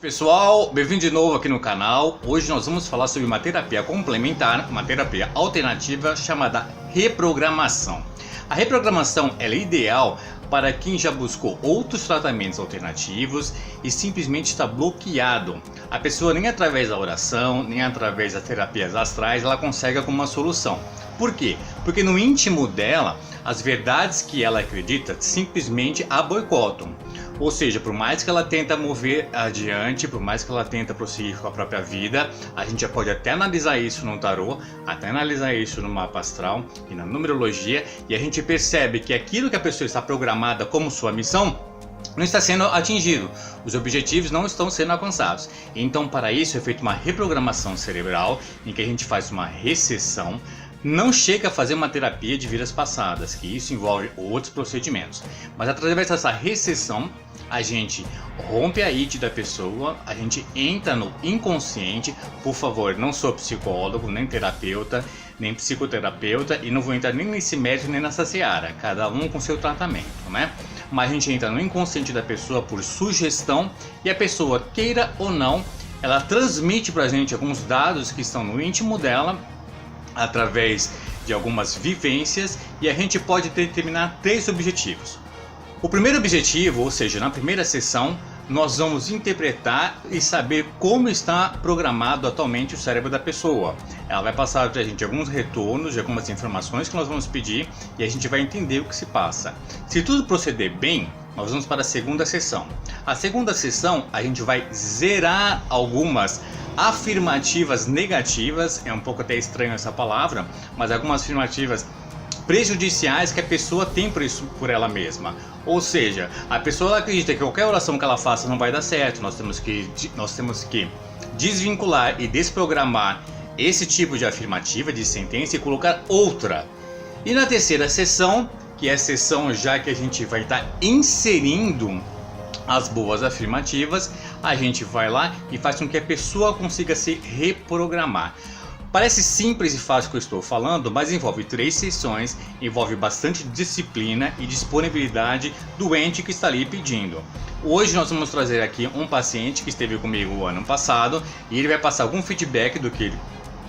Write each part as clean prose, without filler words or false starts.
Pessoal, bem-vindo de novo aqui no canal. Hoje nós vamos falar sobre uma terapia complementar, uma terapia alternativa chamada reprogramação. A reprogramação ela é ideal para quem já buscou outros tratamentos alternativos e simplesmente está bloqueado. A pessoa nem através da oração, nem através das terapias astrais, ela consegue alguma solução. Por quê? Porque no íntimo dela, as verdades que ela acredita simplesmente a boicotam. Ou seja, por mais que ela tenta mover adiante, por mais que ela tenta prosseguir com a própria vida, a gente já pode até analisar isso no tarô, até analisar isso no mapa astral e na numerologia, e a gente percebe que aquilo que a pessoa está programada como sua missão não está sendo atingido, os objetivos não estão sendo alcançados. Então, para isso é feita uma reprogramação cerebral, em que a gente faz uma recessão. Não chega a fazer uma terapia de vidas passadas, que isso envolve outros procedimentos. Mas através dessa recessão, a gente rompe a id da pessoa, a gente entra no inconsciente. Por favor, não sou psicólogo, nem terapeuta, nem psicoterapeuta, e não vou entrar nem nesse mérito, nem nessa seara, cada um com seu tratamento, né? Mas a gente entra no inconsciente da pessoa por sugestão, e a pessoa, queira ou não, ela transmite pra gente alguns dados que estão no íntimo dela, através de algumas vivências, e a gente pode determinar 3 objetivos. O primeiro objetivo, ou seja, na primeira sessão, nós vamos interpretar e saber como está programado atualmente o cérebro da pessoa. Ela vai passar para a gente alguns retornos de algumas informações que nós vamos pedir, e a gente vai entender o que se passa. Se tudo proceder bem, nós vamos para a segunda sessão. A segunda sessão, a gente vai zerar algumas afirmativas negativas, é um pouco até estranho essa palavra, mas algumas afirmativas prejudiciais que a pessoa tem por ela mesma. Ou seja, a pessoa acredita que qualquer oração que ela faça não vai dar certo. Nós temos que desvincular e desprogramar esse tipo de afirmativa, de sentença, e colocar outra. E na terceira sessão, que é a sessão já que a gente vai estar inserindo as boas afirmativas, a gente vai lá e faz com que a pessoa consiga se reprogramar. Parece simples e fácil o que eu estou falando, mas envolve 3 sessões, envolve bastante disciplina e disponibilidade do ente que está ali pedindo. Hoje nós vamos trazer aqui um paciente que esteve comigo o ano passado, e ele vai passar algum feedback do que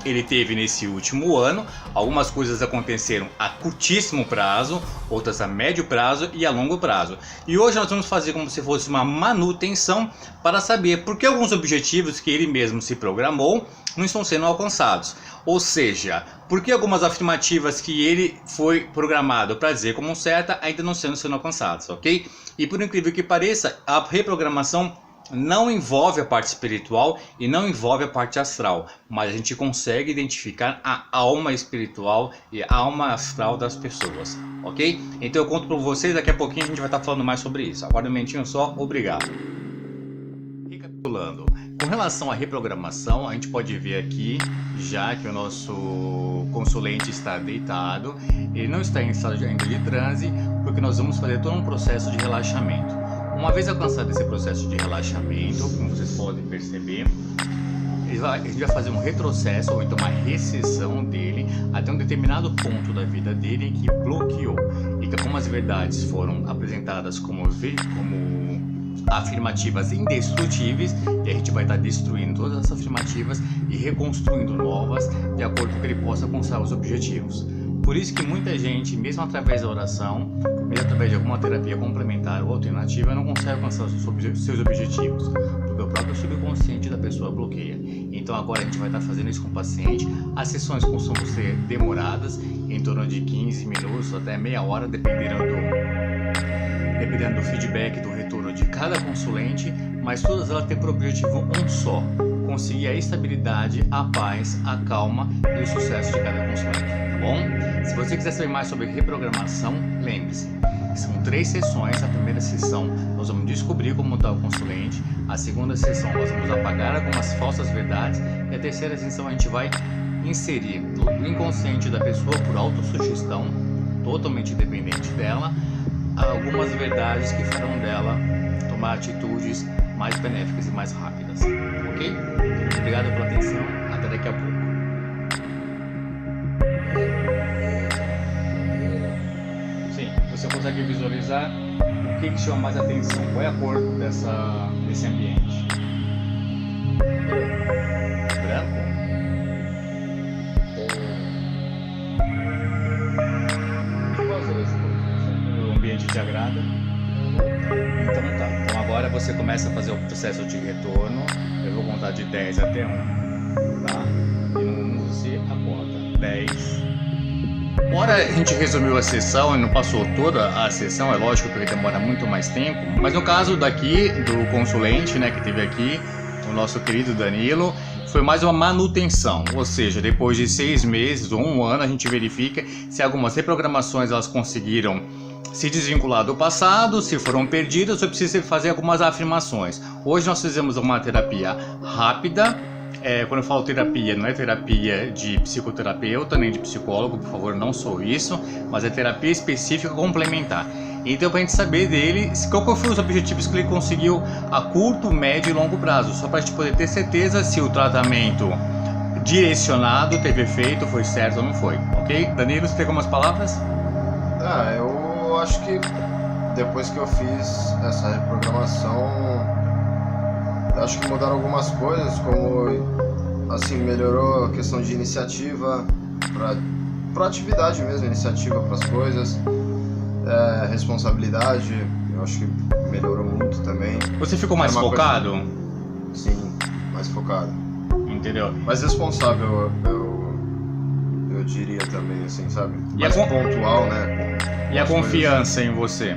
ele teve nesse último ano. Algumas coisas aconteceram a curtíssimo prazo, outras a médio prazo e a longo prazo. E hoje nós vamos fazer como se fosse uma manutenção para saber por que alguns objetivos que ele mesmo se programou não estão sendo alcançados. Ou seja, por que algumas afirmativas que ele foi programado para dizer como certa ainda não estão sendo alcançadas, ok? E por incrível que pareça, a reprogramação não envolve a parte espiritual e não envolve a parte astral, mas a gente consegue identificar a alma espiritual e a alma astral das pessoas, ok? Então eu conto para vocês, daqui a pouquinho a gente vai estar falando mais sobre isso. Agora um momentinho só, obrigado. Recapitulando, com relação à reprogramação, a gente pode ver aqui, já que o nosso consulente está deitado, ele não está em estado ainda de transe, porque nós vamos fazer todo um processo de relaxamento. Uma vez alcançado esse processo de relaxamento, como vocês podem perceber, a gente vai fazer um retrocesso, ou então uma recessão dele até um determinado ponto da vida dele em que bloqueou. Então, como as verdades foram apresentadas como afirmativas indestrutíveis, e a gente vai estar destruindo todas essas afirmativas e reconstruindo novas de acordo com que ele possa alcançar os objetivos. Por isso que muita gente, mesmo através da oração, mesmo através de alguma terapia complementar ou alternativa, não consegue alcançar os seus objetivos, porque o próprio subconsciente da pessoa bloqueia. Então agora a gente vai estar fazendo isso com o paciente. As sessões costumam ser demoradas, em torno de 15 minutos até meia hora, dependendo do feedback, do retorno de cada consulente, mas todas elas têm por objetivo um só: conseguir a estabilidade, a paz, a calma e o sucesso de cada consulente, tá bom? Se você quiser saber mais sobre reprogramação, lembre-se, são 3 sessões. A primeira sessão nós vamos descobrir como está o consulente, a segunda sessão nós vamos apagar algumas falsas verdades, e a terceira sessão a gente vai inserir no inconsciente da pessoa, por autossugestão, totalmente independente dela, algumas verdades que farão dela tomar atitudes mais benéficas e mais rápidas, ok? Obrigado pela atenção, até daqui a pouco. Sim, você consegue visualizar o que chama mais atenção? Qual é a cor desse ambiente? te agrada? Então tá. Então agora você começa a fazer o processo de retorno. Eu vou contar de 10 até 1, tá? E não use a conta. 10. Ora, a gente resumiu a sessão e não passou toda a sessão, é lógico, porque demora muito mais tempo. Mas no caso daqui, do consulente, né, que teve aqui, o nosso querido Danilo, foi mais uma manutenção, ou seja, depois de 6 meses ou 1 ano, a gente verifica se algumas reprogramações elas conseguiram se desvincular do passado, se foram perdidas, ou precisa fazer algumas afirmações. Hoje nós fizemos uma terapia rápida. Quando eu falo terapia, não é terapia de psicoterapeuta nem de psicólogo, por favor, não sou isso, mas é terapia específica complementar. Então, para a gente saber dele, qual foram os objetivos que ele conseguiu a curto, médio e longo prazo, só para a gente poder ter certeza se o tratamento direcionado teve efeito, foi certo ou não foi, ok? Danilo, você tem algumas palavras? Eu acho que depois que eu fiz essa reprogramação, acho que mudaram algumas coisas, como assim, melhorou a questão de iniciativa, proatividade mesmo, iniciativa para as coisas, responsabilidade, eu acho que melhorou muito também. Você ficou mais focado? Sim, mais focado. Entendeu? Mais responsável, eu diria também, assim, sabe? Mais pontual, né? E a confiança em você?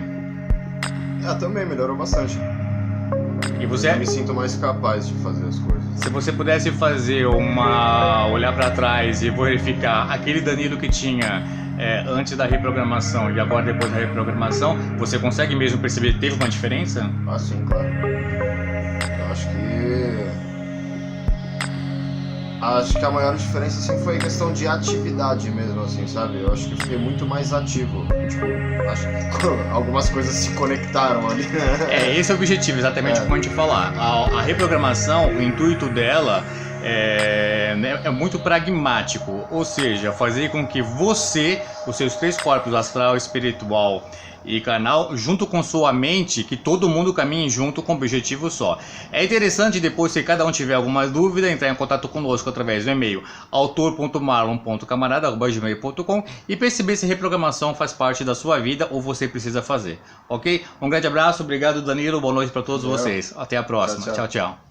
Também melhorou bastante. E você... Eu me sinto mais capaz de fazer as coisas. Se você pudesse fazer olhar para trás e verificar aquele Danilo que tinha antes da reprogramação e agora depois da reprogramação, você consegue mesmo perceber que teve uma diferença? Sim, claro. Eu acho que a maior diferença assim, foi a questão de atividade mesmo, assim, sabe? Eu acho que fiquei muito mais ativo. Tipo, acho que algumas coisas se conectaram ali. Esse é o objetivo, exatamente como a gente falar. A reprogramação, o intuito dela é muito pragmático, ou seja, fazer com que você, os seus 3 corpos, astral, espiritual e carnal, junto com sua mente, que todo mundo caminhe junto com um objetivo só. É interessante depois, se cada um tiver alguma dúvida, entrar em contato conosco através do e-mail autor.marlon.camarada@gmail.com e perceber se a reprogramação faz parte da sua vida ou você precisa fazer, ok? Um grande abraço, obrigado Danilo, boa noite para todos vocês. Até a próxima, tchau, tchau.